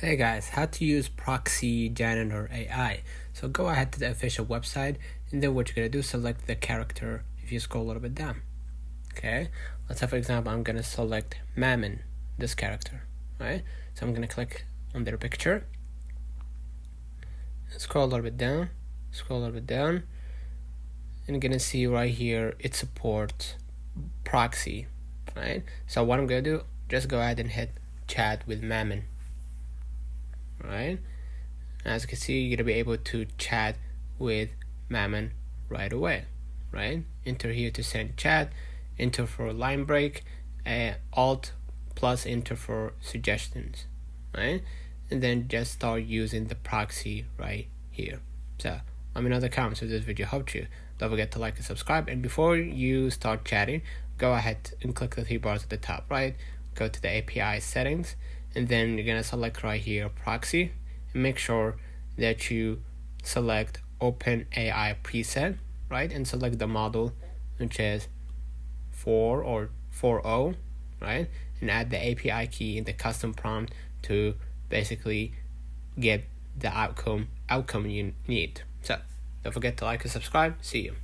Hey guys, how to use Proxy Janitor AI. So go ahead to the official website, and then what you're going to do, select the character if you scroll a little bit down. Okay, let's say for example, I'm going to select Mammon, this character, right? So I'm going to click on their picture, and scroll a little bit down, and you're going to see right here, it supports proxy, right? So what I'm going to do, just go ahead and hit chat with Mammon. Right, as you can see, you're gonna be able to chat with Mammon right away. Right, enter here to send chat, enter for line break, alt plus enter for suggestions, right, and then just start using the proxy right here. So let me know in the comments if this video helped you. Don't forget to like and subscribe, and before you start chatting, go ahead and click the three bars at the top right, go to the API settings, and then you're gonna select right here proxy, and make sure that you select Open AI preset, right, and select the model which is 4 or 4.0, right, and add the API key in the custom prompt to basically get the outcome you need. So don't forget to like and subscribe. See you.